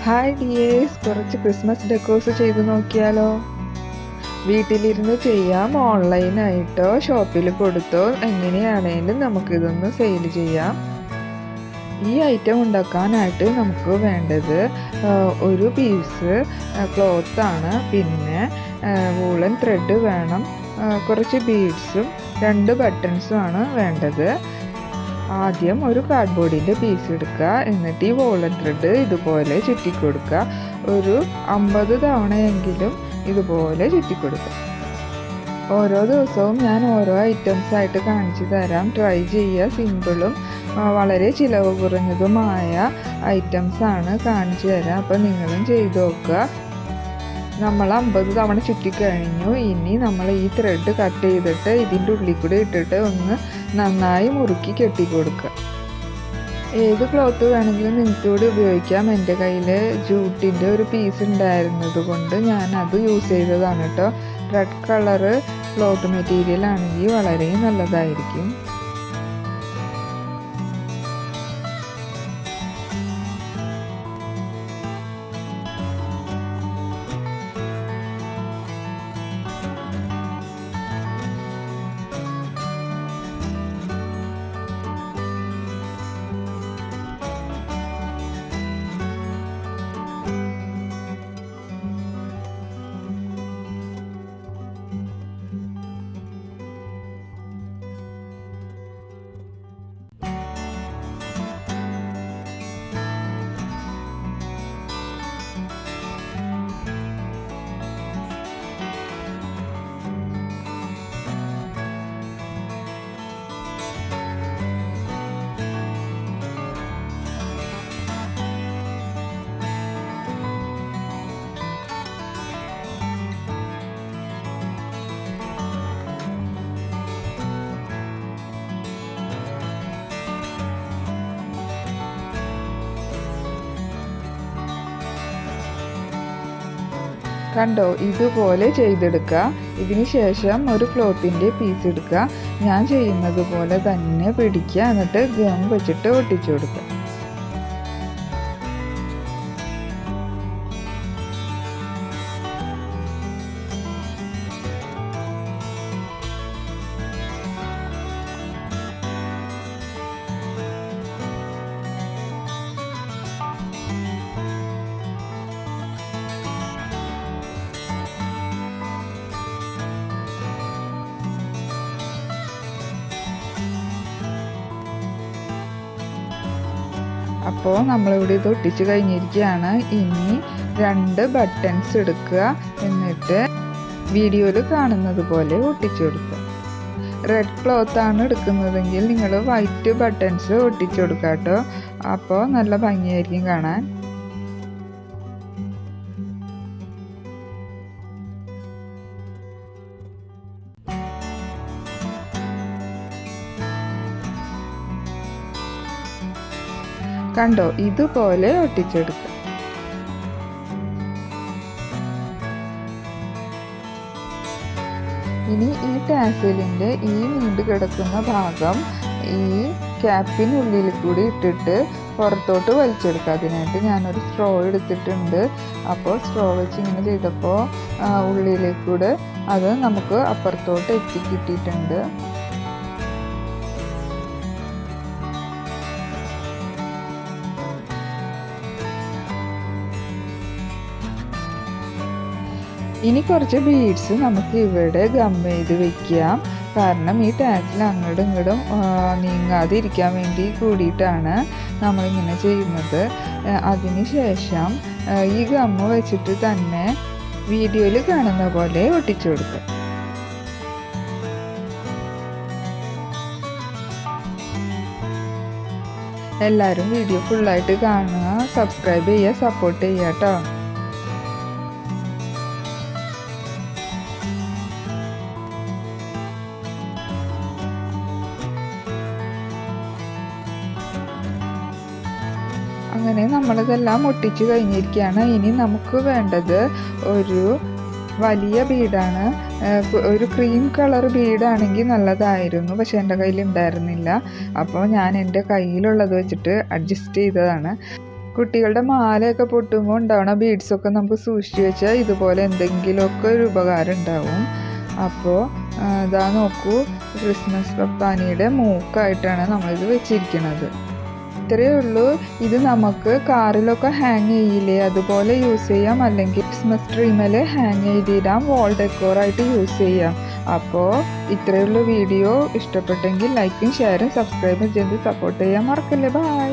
Hi dears, കുറച്ച് Christmas decos ചെയ്ത് നോക്കിയാലോ? വീട്ടിലിരുന്ന് ചെയ്യാം, ഓൺലൈനായിട്ടോ ഷോപ്പിൽ കൊടുത്തോ എങ്ങനെയാണേലും നമുക്കിതൊന്ന് സെയിൽ ചെയ്യാം. ഈ ഐറ്റം ഉണ്ടാക്കാനായിട്ട് നമുക്ക് വേണ്ടത് ഒരു പീസ് ക്ലോത്താണ്, പിന്നെ വൂളൻ ത്രെഡ് വേണം, കുറച്ച് ബീഡ്സും 2 ബട്ടൺസും ആണ് വേണ്ടത്. ആദ്യം ഒരു കാർഡ്ബോർഡിൻ്റെ പീസ് എടുക്കുക, എന്നിട്ട് ഈ വൂളൻ ത്രെഡ് ഇതുപോലെ ചുറ്റിക്കൊടുക്കുക. ഒരു 50 തവണയെങ്കിലും ഇതുപോലെ ചുറ്റിക്കൊടുക്കുക. ഓരോ ദിവസവും ഞാൻ ഓരോ ഐറ്റംസ് ആയിട്ട് കാണിച്ചു തരാം. ട്രൈ ചെയ്യുക. സിമ്പിളും വളരെ ചിലവ് കുറഞ്ഞതുമായ ഐറ്റംസാണ് കാണിച്ചു തരാം. അപ്പോൾ നിങ്ങളും ചെയ്ത് നോക്കുക. നമ്മൾ 50 തവണ ചുറ്റിക്കഴിഞ്ഞു. ഇനി നമ്മൾ ഈ ത്രെഡ് കട്ട് ചെയ്തിട്ട് ഇതിൻ്റെ ഉള്ളിൽ കൂടെ ഇട്ടിട്ട് ഒന്ന് നന്നായി മുറുക്കി കെട്ടിക്കൊടുക്കുക. ഏത് ക്ലോത്ത് വേണമെങ്കിലും നിങ്ങൾക്ക് ഇവിടെ ഉപയോഗിക്കാം. എൻ്റെ കയ്യിൽ ജൂട്ടിൻ്റെ ഒരു പീസ് ഉണ്ടായിരുന്നത് കൊണ്ട് ഞാനത് യൂസ് ചെയ്തതാണ് കേട്ടോ. റെഡ് കളറ് ക്ലോത്ത് മെറ്റീരിയൽ ആണെങ്കിൽ വളരെ നല്ലതായിരിക്കും. കണ്ടോ, ഇതുപോലെ ചെയ്തെടുക്കുക. ഇതിന് ശേഷം ഒരു ക്ലോത്തിൻ്റെ പീസ് എടുക്കുക. ഞാൻ ചെയ്യുന്നത് പോലെ തന്നെ പിടിക്കുക, എന്നിട്ട് ഗം വെച്ചിട്ട് ഒട്ടിച്ചു കൊടുക്കുക. അപ്പോൾ നമ്മളിവിടെ ഇത് ഒട്ടിച്ച് കഴിഞ്ഞിരിക്കുകയാണ്. ഇനി 2 ബട്ടൺസ് എടുക്കുക, എന്നിട്ട് വീഡിയോയിൽ കാണുന്നത് പോലെ ഒട്ടിച്ചു കൊടുക്കുക. റെഡ് ക്ലോത്ത് ആണ് എടുക്കുന്നതെങ്കിൽ നിങ്ങൾ വൈറ്റ് ബട്ടൺസ് ഒട്ടിച്ചു കൊടുക്കുക കേട്ടോ. അപ്പോൾ നല്ല ഭംഗിയായിരിക്കും കാണാൻ. കണ്ടോ, ഇതുപോലെ ഒട്ടിച്ചെടുക്കുക. ഇനി ഈ ടാസലിൻ്റെ ഈ നീണ്ടു കിടക്കുന്ന ഭാഗം ഈ ക്യാപ്പിനുള്ളിൽ കൂടി ഇട്ടിട്ട് പുറത്തോട്ട് വലിച്ചെടുക്കുക. അതിനായിട്ട് ഞാനൊരു സ്ട്രോ എടുത്തിട്ടുണ്ട്. അപ്പോൾ സ്ട്രോ വെച്ച് ഇങ്ങനെ ചെയ്തപ്പോൾ ഉള്ളിലേക്കൂടെ അത് നമുക്ക് അപ്പുറത്തോട്ട് എത്തിക്കിട്ടിട്ടുണ്ട്. ഇനി കുറച്ച് ബീഡ്സ് നമുക്ക് ഇവിടെ ഗം ചെയ്ത് വെക്കാം. കാരണം ഈ ടാസിൽ അങ്ങോട്ടും ഇങ്ങോട്ടും നീങ്ങാതിരിക്കാൻ വേണ്ടി കൂടിയിട്ടാണ് നമ്മളിങ്ങനെ ചെയ്യുന്നത്. അതിന് ശേഷം ഈ ഗമ്മ് വെച്ചിട്ട് തന്നെ വീഡിയോയിൽ കാണുന്ന പോലെ ഒട്ടിച്ചു കൊടുക്കുക. എല്ലാവരും വീഡിയോ ഫുള്ളായിട്ട് കാണുക, സബ്സ്ക്രൈബ് ചെയ്യുക, സപ്പോർട്ട് ചെയ്യുക കേട്ടോ. അങ്ങനെ നമ്മളിതെല്ലാം ഒട്ടിച്ച് കഴിഞ്ഞിരിക്കുകയാണ്. ഇനി നമുക്ക് വേണ്ടത് ഒരു വലിയ ബീഡാണ്. ഒരു ക്രീം കളർ ബീഡാണെങ്കിൽ നല്ലതായിരുന്നു, പക്ഷെ എൻ്റെ കയ്യിൽ ഉണ്ടായിരുന്നില്ല. അപ്പോൾ ഞാൻ എൻ്റെ കയ്യിലുള്ളത് വെച്ചിട്ട് അഡ്ജസ്റ്റ് ചെയ്തതാണ്. കുട്ടികളുടെ മാലയൊക്കെ പൊട്ടുമ്പോൾ ഉണ്ടാവണ ബീഡ്സൊക്കെ നമുക്ക് സൂക്ഷിച്ച് വെച്ചാൽ ഇതുപോലെ എന്തെങ്കിലുമൊക്കെ ഒരു ഉപകാരം ഉണ്ടാവും. അപ്പോൾ ഇതാ നോക്കൂ, ക്രിസ്മസ് പപ്പാനിയുടെ മൂക്കായിട്ടാണ് നമ്മളിത് വെച്ചിരിക്കുന്നത്. ഇത്രയേ ഉള്ളൂ. ഇത് നമുക്ക് കാറിലൊക്കെ ഹാങ് ചെയ്യില്ലേ, അതുപോലെ യൂസ് ചെയ്യാം. അല്ലെങ്കിൽ ക്രിസ്മസ് ട്രീമേൽ ഹാങ് ചെയ്തിടാം, വാൾ ഡെക്കോറായിട്ട് യൂസ് ചെയ്യാം. അപ്പോൾ ഇത്രയുള്ള വീഡിയോ ഇഷ്ടപ്പെട്ടെങ്കിൽ ലൈക്കും ഷെയറും സബ്സ്ക്രൈബും ചെയ്ത് സപ്പോർട്ട് ചെയ്യാൻ മറക്കല്ലേ. ബൈ.